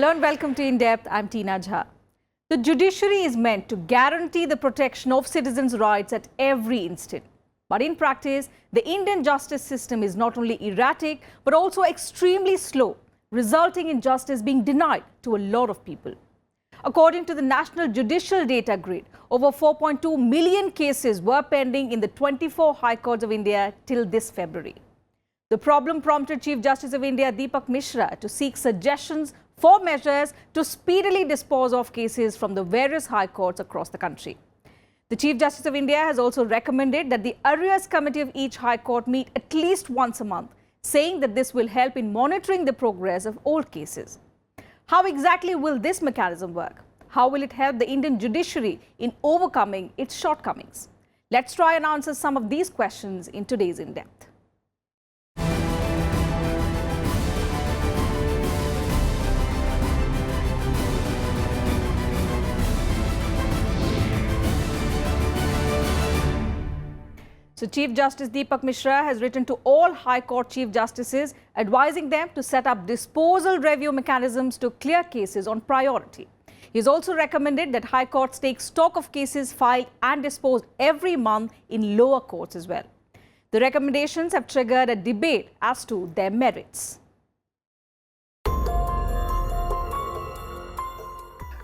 Hello and welcome to Indepth. I'm Teena Jha. The judiciary is meant to guarantee the protection of citizens' rights at every instant. But in practice, the Indian justice system is not only erratic but also extremely slow, resulting in justice being denied to a lot of people. According to the National Judicial Data Grid, over 4.2 million cases were pending in the 24 High Courts of India till this February. The problem prompted Chief Justice of India Dipak Misra to seek suggestions for measures to speedily dispose of cases from the various high courts across the country. The Chief Justice of India has also recommended that the arrears committee of each high court meet at least once a month, saying that this will help in monitoring the progress of old cases. How exactly will this mechanism work? How will it help the Indian judiciary in overcoming its shortcomings? Let's try and answer some of these questions in today's In Depth. So Chief Justice Dipak Misra has written to all High Court Chief Justices, advising them to set up disposal review mechanisms to clear cases on priority. He has also recommended that High Courts take stock of cases filed and disposed every month in lower courts as well. The recommendations have triggered a debate as to their merits.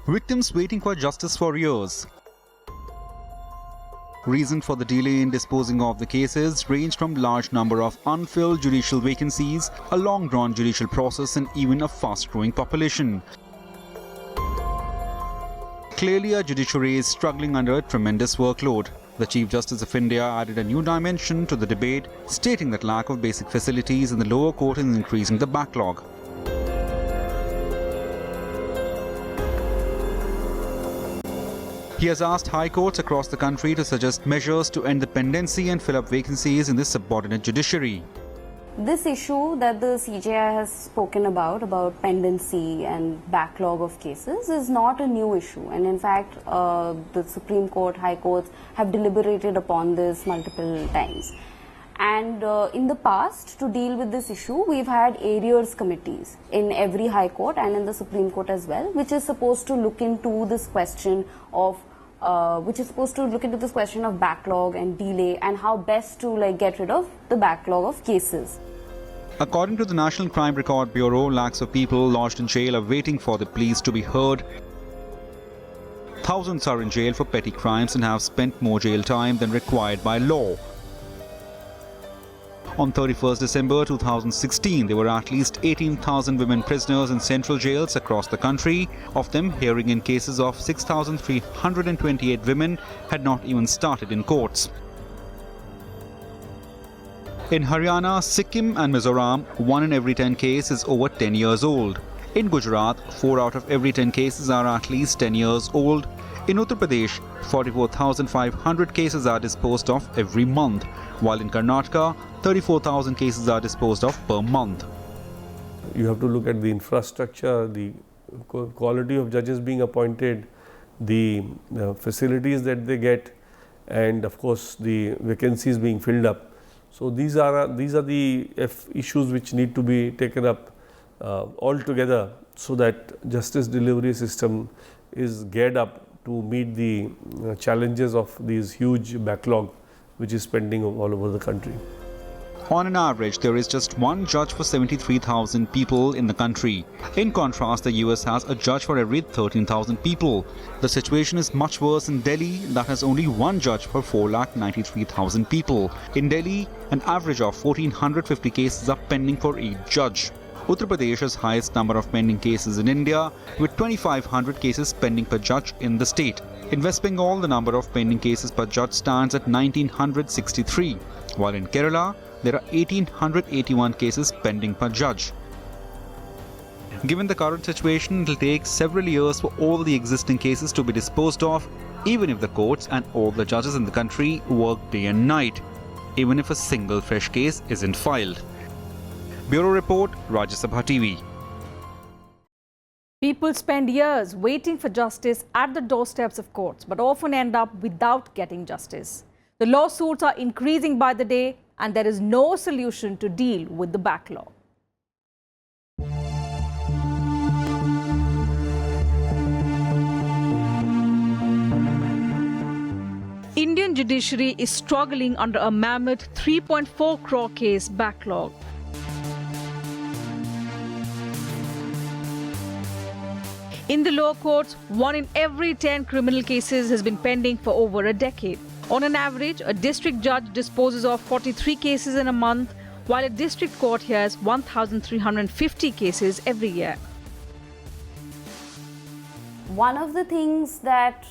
Victims waiting for justice for years. Reason for the delay in disposing of the cases ranged from large number of unfilled judicial vacancies, a long-drawn judicial process and even a fast-growing population. Clearly, our judiciary is struggling under a tremendous workload. The Chief Justice of India added a new dimension to the debate, stating that lack of basic facilities in the lower court is increasing the backlog. He has asked high courts across the country to suggest measures to end the pendency and fill up vacancies in the subordinate judiciary. This issue that the CJI has spoken about pendency and backlog of cases, is not a new issue. And in fact, the Supreme Court, High Courts have deliberated upon this multiple times. And in the past, to deal with this issue, we've had arrears committees in every High Court and in the Supreme Court as well, which is supposed to look into this question of backlog and delay and how best to get rid of the backlog of cases. According to the National Crime Record Bureau, lakhs of people lodged in jail are waiting for the police to be heard. Thousands are in jail for petty crimes and have spent more jail time than required by law. On 31st December 2016, there were at least 18,000 women prisoners in central jails across the country. Of them, hearing in cases of 6,328 women had not even started in courts. In Haryana, Sikkim and Mizoram, 1 in every 10 cases is over 10 years old. In Gujarat, 4 out of every 10 cases are at least 10 years old. In Uttar Pradesh, 44,500 cases are disposed of every month, while in Karnataka, 34,000 cases are disposed of per month. You have to look at the infrastructure, the quality of judges being appointed, the facilities that they get, and of course the vacancies being filled up. So these are the issues which need to be taken up all together, so that justice delivery system is geared up to meet the challenges of these huge backlog which is pending all over the country. On an average, there is just one judge for 73,000 people in the country. In contrast, the US has a judge for every 13,000 people. The situation is much worse in Delhi, that has only one judge for 4,93,000 people. In Delhi, an average of 1,450 cases are pending for each judge. Uttar Pradesh has highest number of pending cases in India, with 2,500 cases pending per judge in the state. In West Bengal, the number of pending cases per judge stands at 1,963, while in Kerala, there are 1,881 cases pending per judge. Given the current situation, it will take several years for all the existing cases to be disposed of, even if the courts and all the judges in the country work day and night, even if a single fresh case isn't filed. Bureau Report, Rajya Sabha TV. People spend years waiting for justice at the doorsteps of courts, but often end up without getting justice. The lawsuits are increasing by the day, and there is no solution to deal with the backlog. judiciary is struggling under a mammoth 3.4 crore case backlog. In the lower courts, 1 in every 10 criminal cases has been pending for over a decade. On an average, a district judge disposes of 43 cases in a month, while a district court hears 1,350 cases every year. One of the things that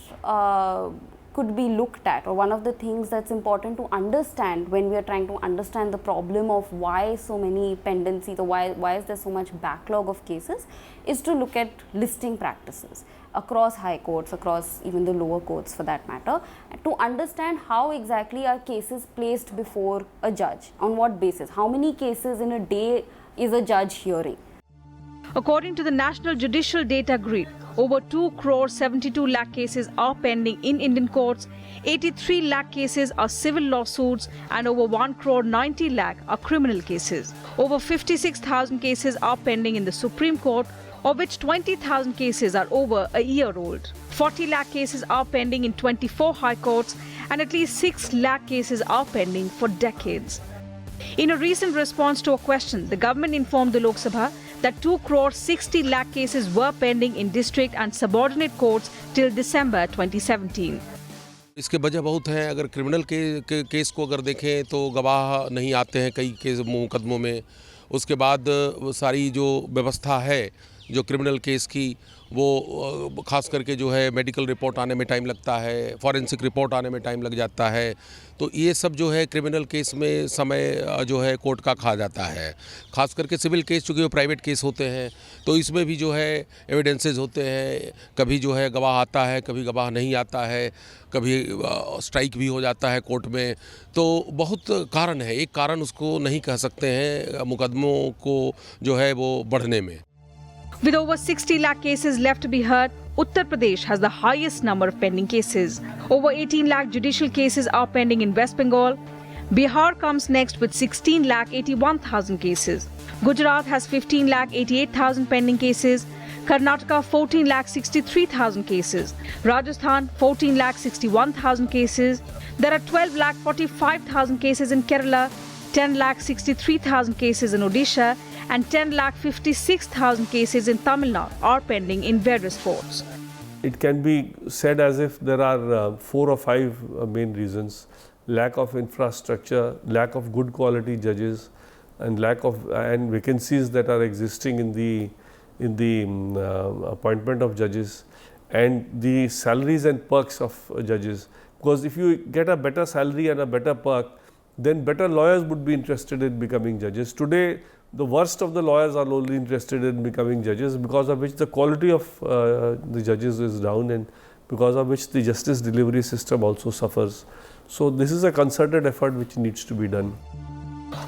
could be looked at, or one of the things that's important to understand when we are trying to understand the problem of why so many pendencies, or why is there so much backlog of cases, is to look at listing practices across high courts, across even the lower courts for that matter, to understand how exactly are cases placed before a judge, on what basis, how many cases in a day is a judge hearing. According to the National Judicial Data Grid, over 2 crore 72 lakh cases are pending in Indian courts, 83 lakh cases are civil lawsuits, and over 1 crore 90 lakh are criminal cases. Over 56,000 cases are pending in the Supreme Court, of which 20,000 cases are over a year old. 40 lakh cases are pending in 24 high courts, and at least 6 lakh cases are pending for decades. In a recent response to a question, the government informed the Lok Sabha that 2 crore 60 lakh cases were pending in district and subordinate courts till December 2017. इसके वजह बहुत हैं। अगर criminal case को अगर देखें तो गवाह नहीं आते हैं कई केस मुकदमों में। उसके बाद सारी जो व्यवस्था है जो क्रिमिनल केस की, वो ख़ास करके जो है मेडिकल रिपोर्ट आने में टाइम लगता है, फॉरेंसिक रिपोर्ट आने में टाइम लग जाता है। तो ये सब जो है क्रिमिनल केस में समय जो है कोर्ट का खा जाता है। ख़ास करके सिविल केस चूँकि वो प्राइवेट केस होते हैं तो इसमें भी जो है एविडेंसेस होते हैं, कभी जो है गवाह आता है, कभी गवाह नहीं आता है, कभी स्ट्राइक भी हो जाता है कोर्ट में। तो बहुत कारण है, एक कारण उसको नहीं कह सकते हैं मुकदमों को जो है वो बढ़ने में। With over 60 lakh cases left to be heard, Uttar Pradesh has the highest number of pending cases. Over 18 lakh judicial cases are pending in West Bengal. Bihar comes next with 16 lakh 81,000 cases. Gujarat has 15 lakh 88,000 pending cases. Karnataka 14 lakh 63,000 cases. Rajasthan 14 lakh 61,000 cases. There are 12 lakh 45,000 cases in Kerala, 10 lakh 63,000 cases in Odisha, and 10 lakh 56,000 cases in Tamil Nadu are pending in various courts. It can be said as if there are 4 or 5 main reasons: lack of infrastructure, lack of good quality judges, and and vacancies that are existing in the appointment of judges, and the salaries and perks of judges. Because if you get a better salary and a better perk, then better lawyers would be interested in becoming judges. Today, the worst of the lawyers are only interested in becoming judges, because of which the quality of the judges is down, and because of which the justice delivery system also suffers. So this is a concerted effort which needs to be done.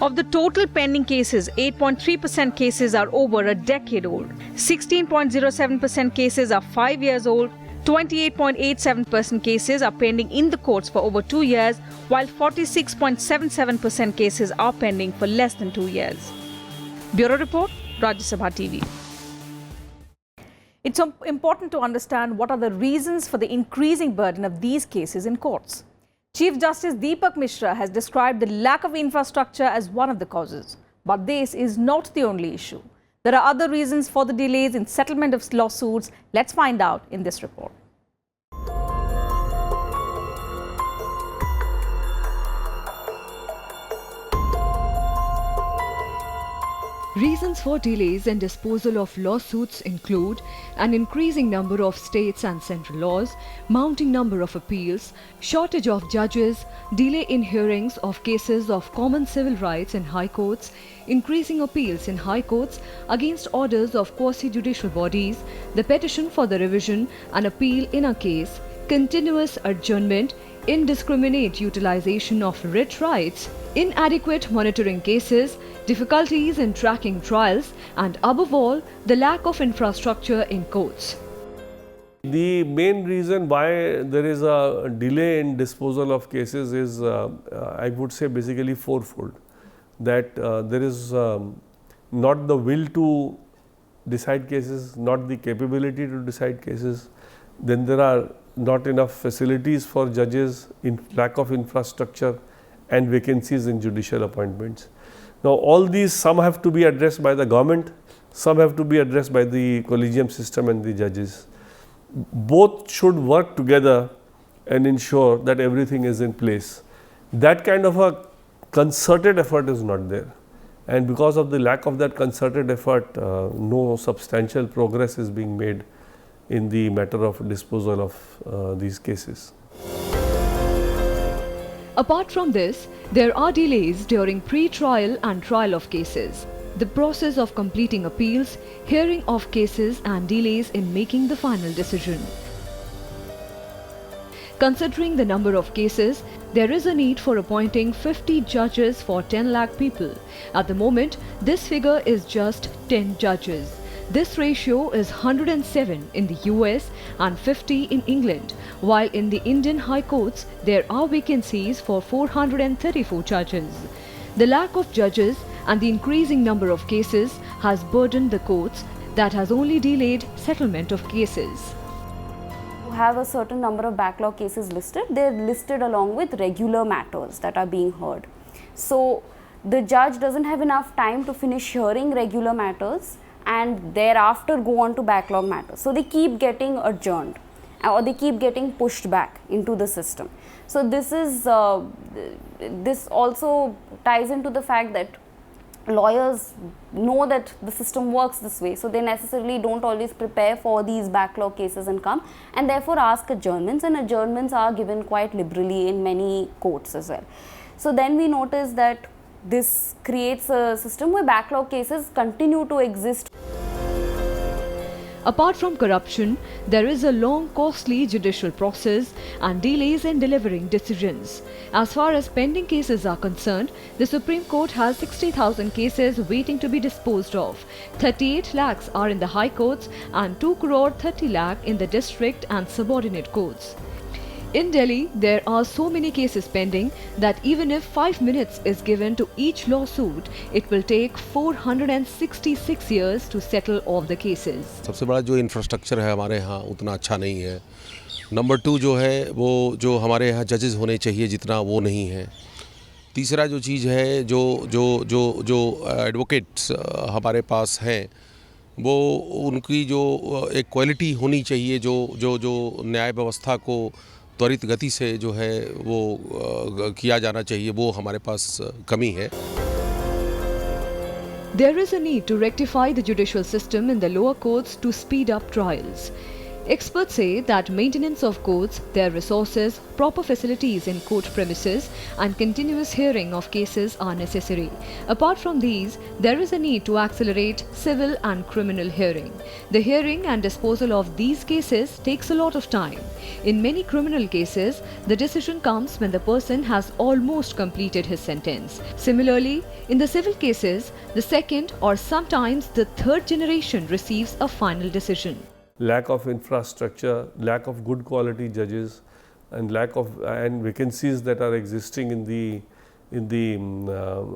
Of the total pending cases, 8.3% cases are over a decade old, 16.07% cases are 5 years old, 28.87% cases are pending in the courts for over 2 years, while 46.77% cases are pending for less than 2 years. Bureau Report, Rajya Sabha TV. It's important to understand what are the reasons for the increasing burden of these cases in courts. Chief Justice Dipak Misra has described the lack of infrastructure as one of the causes. But this is not the only issue. There are other reasons for the delays in settlement of lawsuits. Let's find out in this report. Reasons for delays in disposal of lawsuits include an increasing number of states and central laws, mounting number of appeals, shortage of judges, delay in hearings of cases of common civil rights in high courts, increasing appeals in high courts against orders of quasi-judicial bodies, the petition for the revision and appeal in a case, continuous adjournment, indiscriminate utilization of writ rights, inadequate monitoring cases, difficulties in tracking trials, and above all, the lack of infrastructure in courts. The main reason why there is a delay in disposal of cases is, I would say, basically fourfold. That there is not the will to decide cases, not the capability to decide cases. Then there are not enough facilities for judges, lack of infrastructure and vacancies in judicial appointments. Now all these, some have to be addressed by the government, some have to be addressed by the collegium system and the judges. Both should work together and ensure that everything is in place. That kind of a concerted effort is not there, and because of the lack of that concerted effort, no substantial progress is being made in the matter of disposal of these cases. Apart from this, there are delays during pre-trial and trial of cases, the process of completing appeals, hearing of cases and delays in making the final decision. Considering the number of cases, there is a need for appointing 50 judges for 10 lakh people. At the moment, this figure is just 10 judges. This ratio is 107 in the US and 50 in England, while in the Indian High Courts, there are vacancies for 434 judges. The lack of judges and the increasing number of cases has burdened the courts, that has only delayed settlement of cases. Have a certain number of backlog cases listed, they're listed along with regular matters that are being heard. So the judge doesn't have enough time to finish hearing regular matters and thereafter go on to backlog matters. So they keep getting adjourned or they keep getting pushed back into the system. So this is this also ties into the fact that lawyers know that the system works this way, so they necessarily don't always prepare for these backlog cases and come, and therefore ask adjournments, and adjournments are given quite liberally in many courts as well. So then we notice that this creates a system where backlog cases continue to exist. Apart from corruption, there is a long, costly judicial process and delays in delivering decisions. As far as pending cases are concerned, the Supreme Court has 60,000 cases waiting to be disposed of. 38 lakhs are in the High Courts and 2 crore 30 lakh in the district and subordinate courts. In Delhi, there are so many cases pending that even if 5 minutes is given to each lawsuit, it will take 466 years to settle all the cases. सबसे बड़ा जो infrastructure है हमारे यहाँ उतना अच्छा नहीं है. नंबर 2 जो है वो जो हमारे यहाँ जजेस होने चाहिए जितना वो नहीं है. तीसरा जो चीज़ है जो एडवोकेट्स हमारे पास हैं वो उनकी जो एक क्वालिटी होनी चाहिए जो न्याय व्यवस्था को त्वरित गति से जो है वो किया जाना चाहिए, वो हमारे पास कमी है. There is a need to rectify the judicial system in the lower courts to speed up trials. Experts say that maintenance of courts, their resources, proper facilities in court premises and continuous hearing of cases are necessary. Apart from these, there is a need to accelerate civil and criminal hearing. The hearing and disposal of these cases takes a lot of time. In many criminal cases, the decision comes when the person has almost completed his sentence. Similarly, in the civil cases, the second or sometimes the third generation receives a final decision. Lack of infrastructure, lack of good quality judges, and lack of vacancies that are existing in the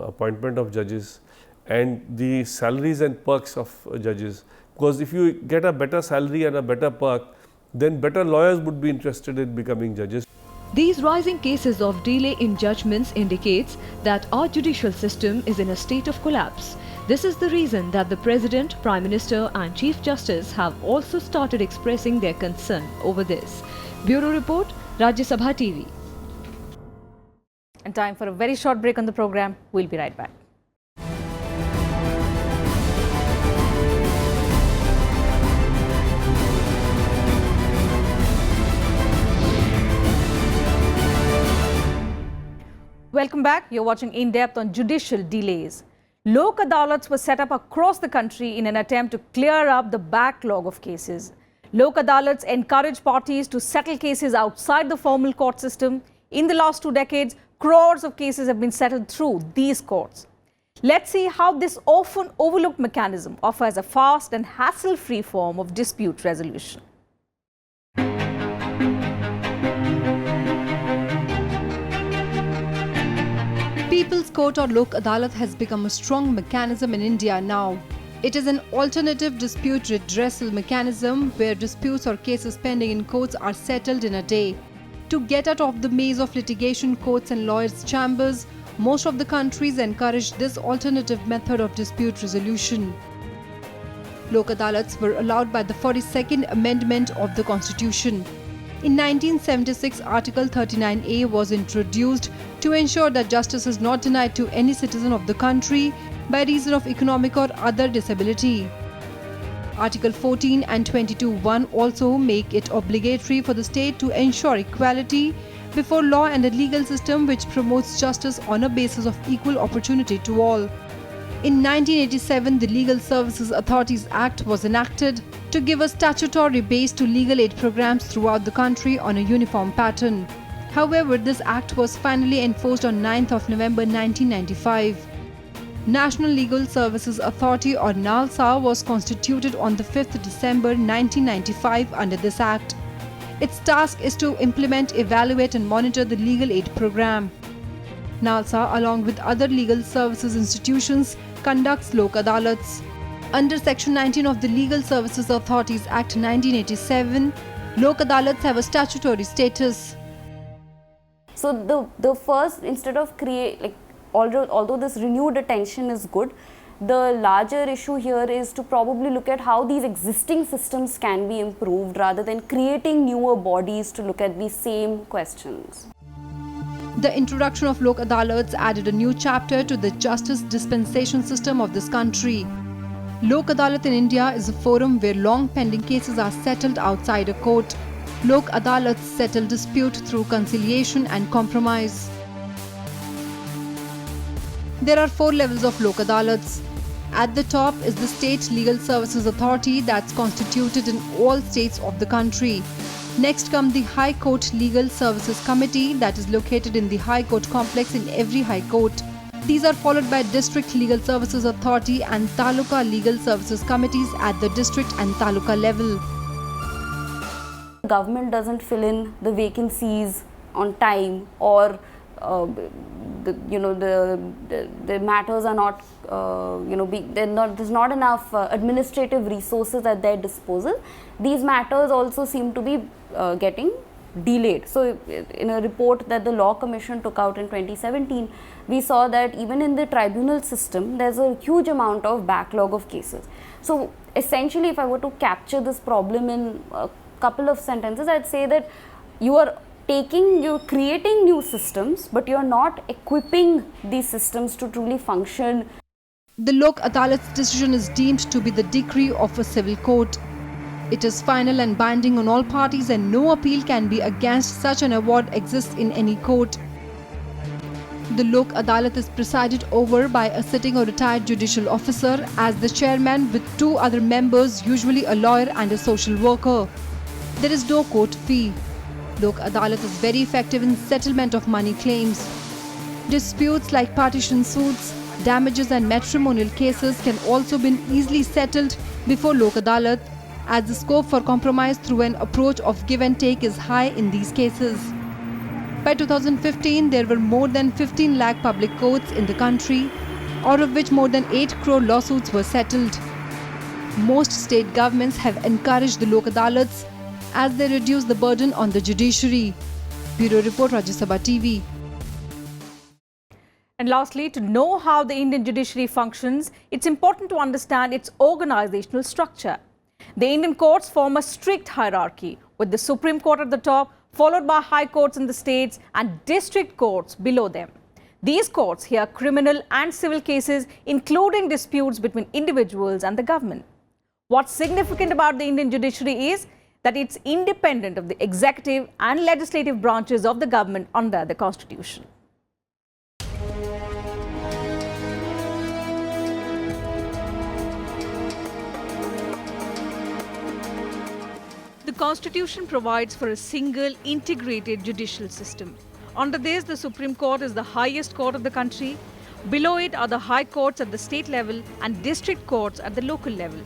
appointment of judges, and the salaries and perks of judges. Because if you get a better salary and a better perk, then better lawyers would be interested in becoming judges. These rising cases of delay in judgments indicates that our judicial system is in a state of collapse. This is the reason that the President, Prime Minister and Chief Justice have also started expressing their concern over this. Bureau Report, Rajya Sabha TV. And time for a very short break on the program. We'll be right back. Welcome back. You're watching Indepth on Judicial Delays. Lok Adalats were set up across the country in an attempt to clear up the backlog of cases. Lok Adalats encourage parties to settle cases outside the formal court system. In the last 2 decades, crores of cases have been settled through these courts. Let's see how this often overlooked mechanism offers a fast and hassle-free form of dispute resolution. People's Court or Lok Adalat has become a strong mechanism in India now. It is an alternative dispute redressal mechanism where disputes or cases pending in courts are settled in a day. To get out of the maze of litigation courts and lawyers' chambers, most of the countries encourage this alternative method of dispute resolution. Lok Adalats were allowed by the 42nd Amendment of the Constitution. In 1976, Article 39A was introduced to ensure that justice is not denied to any citizen of the country by reason of economic or other disability. Article 14 and 22(1) also make it obligatory for the state to ensure equality before law and a legal system which promotes justice on a basis of equal opportunity to all. In 1987, the Legal Services Authorities Act was enacted to give a statutory base to legal aid programs throughout the country on a uniform pattern. However, this act was finally enforced on 9th of November 1995. National Legal Services Authority or NALSA was constituted on the 5th December 1995 under this act. Its task is to implement, evaluate and monitor the legal aid program. NALSA, along with other legal services institutions, conducts Lok Adalats. Under Section 19 of the Legal Services Authorities Act 1987, Lok Adalats have a statutory status. So the first, instead of although this renewed attention is good, the larger issue here is to probably look at how these existing systems can be improved rather than creating newer bodies to look at these same questions. The introduction of Lok Adalats added a new chapter to the justice dispensation system of this country. Lok Adalat in India is a forum where long pending cases are settled outside a court. Lok Adalats settle dispute through conciliation and compromise. There are 4 levels of Lok Adalats. At the top is the State Legal Services Authority that's constituted in all states of the country. Next come the High Court Legal Services Committee that is located in the High Court complex in every High Court. These are followed by District Legal Services Authority and Taluka Legal Services Committees at the district and taluka level. The government doesn't fill in the vacancies on time, or the matters are not, there's not enough administrative resources at their disposal. These matters also seem to be getting delayed. So in a report that the Law Commission took out in 2017, we saw that even in the tribunal system, there's a huge amount of backlog of cases. So essentially, if I were to capture this problem in a couple of sentences, I'd say that you're creating new systems, but you're not equipping these systems to truly function. The Lok Adalat's decision is deemed to be the decree of a civil court. It is final and binding on all parties, and no appeal can be against such an award exists in any court. The Lok Adalat is presided over by a sitting or retired judicial officer as the chairman, with 2 other members, usually a lawyer and a social worker. There is no court fee. Lok Adalat is very effective in settlement of money claims. Disputes like partition suits, damages and matrimonial cases can also be easily settled before Lok Adalat, as the scope for compromise through an approach of give and take is high in these cases. By 2015, there were more than 15 lakh public courts in the country, out of which more than 8 crore lawsuits were settled. Most state governments have encouraged the Lok Adalats as they reduce the burden on the judiciary. Bureau Report, Rajya Sabha TV. And lastly, to know how the Indian judiciary functions, it's important to understand its organizational structure. The Indian courts form a strict hierarchy, with the Supreme Court at the top, followed by high courts in the states and district courts below them. These courts hear criminal and civil cases, including disputes between individuals and the government. What's significant about the Indian judiciary is that it's independent of the executive and legislative branches of the government under the Constitution. The Constitution provides for a single, integrated judicial system. Under this, the Supreme Court is the highest court of the country. Below it are the high courts at the state level and district courts at the local level.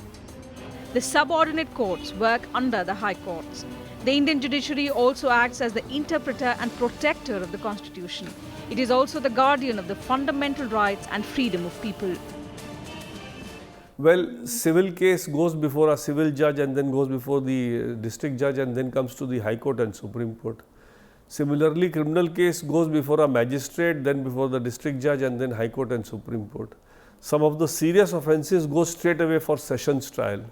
The subordinate courts work under the high courts. The Indian judiciary also acts as the interpreter and protector of the Constitution. It is also the guardian of the fundamental rights and freedom of people. Well, civil case goes before a civil judge and then goes before the district judge and then comes to the High Court and Supreme Court. Similarly, criminal case goes before a magistrate, then before the district judge and then High Court and Supreme Court. Some of the serious offences go straight away for sessions trial.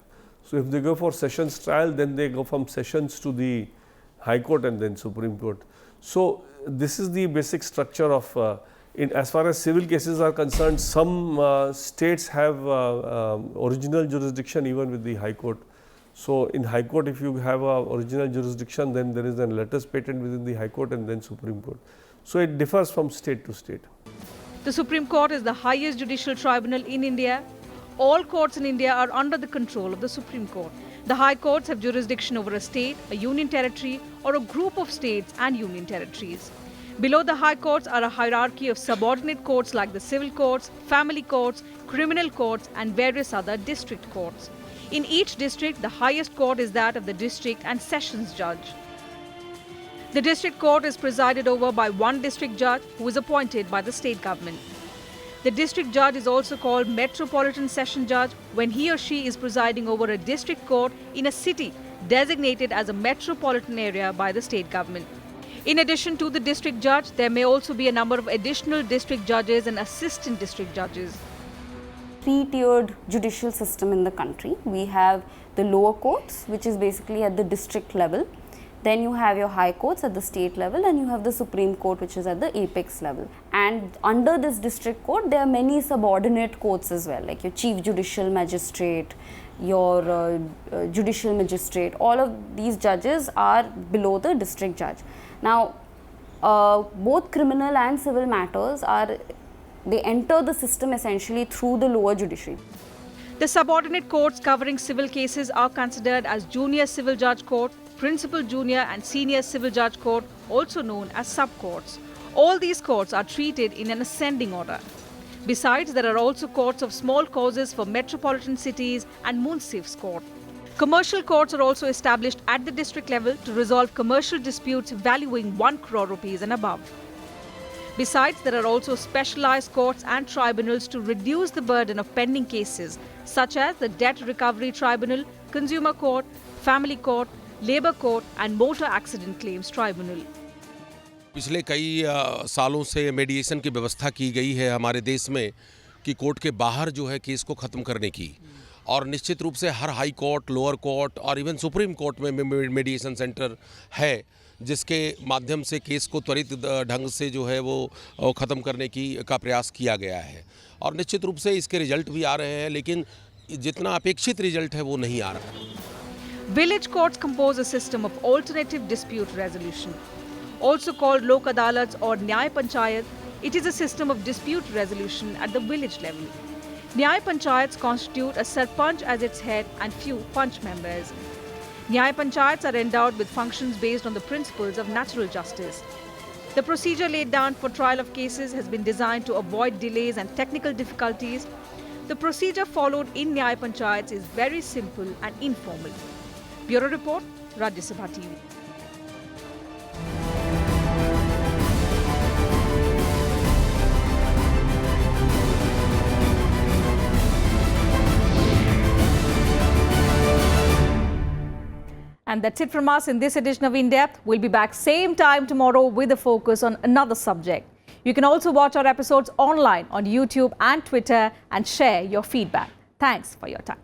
So, if they go for sessions trial, then they go from sessions to the High Court and then Supreme Court. So, this is the basic structure of as far as civil cases are concerned, some states have original jurisdiction even with the High Court. So, in High Court, if you have a original jurisdiction, then there is a letters patent within the High Court and then Supreme Court. So, it differs from state to state. The Supreme Court is the highest judicial tribunal in India. All courts in India are under the control of the Supreme Court. The High Courts have jurisdiction over a state, a union territory, or a group of states and union territories. Below the High Courts are a hierarchy of subordinate courts like the civil courts, family courts, criminal courts, and various other district courts. In each district, the highest court is that of the district and sessions judge. The district court is presided over by one district judge who is appointed by the state government. The district judge is also called Metropolitan Session Judge when he or she is presiding over a district court in a city designated as a metropolitan area by the state government. In addition to the district judge, there may also be a number of additional district judges and assistant district judges. Three-tiered judicial system in the country. We have the lower courts, which is basically at the district level. Then you have your high courts at the state level, and you have the Supreme Court, which is at the apex level. And under this district court, there are many subordinate courts as well, like your chief judicial magistrate, your judicial magistrate. All of these judges are below the district judge. Now, both criminal and civil matters they enter the system essentially through the lower judiciary. The subordinate courts covering civil cases are considered as Junior Civil Judge Court, Principal Junior and Senior Civil Judge Court, also known as sub-courts. All these courts are treated in an ascending order. Besides, there are also courts of small causes for metropolitan cities and Munsif's court. Commercial courts are also established at the district level to resolve commercial disputes valuing 1 crore rupees and above. Besides, there are also specialized courts and tribunals to reduce the burden of pending cases, such as the Debt Recovery Tribunal, Consumer Court, Family Court, Labour Court and Motor Accident Claims Tribunal. पिछले कई सालों से मेडिएशन की व्यवस्था की गई है हमारे देश में कि कोर्ट के बाहर जो है केस को ख़त्म करने की, और निश्चित रूप से हर हाई कोर्ट, लोअर कोर्ट और इवन सुप्रीम कोर्ट में मेडिएशन सेंटर है, जिसके माध्यम से केस को त्वरित ढंग से जो है वो ख़त्म करने का प्रयास किया गया है। और निश्चित रूप से इसके रिजल्ट भी आ रहे हैं, लेकिन जितना अपेक्षित रिजल्ट है वो नहीं आ रहा। Village courts compose a system of alternative dispute resolution. Also called Lok Adalats or Nyay Panchayat, it is a system of dispute resolution at the village level. Nyay Panchayats constitute a Sarpanch as its head and few Panch members. Nyay Panchayats are endowed with functions based on the principles of natural justice. The procedure laid down for trial of cases has been designed to avoid delays and technical difficulties. The procedure followed in Nyay Panchayats is very simple and informal. Bureau Report, Rajya Sabha TV. And that's it from us in this edition of Indepth. We'll be back same time tomorrow with a focus on another subject. You can also watch our episodes online on YouTube and Twitter and share your feedback. Thanks for your time.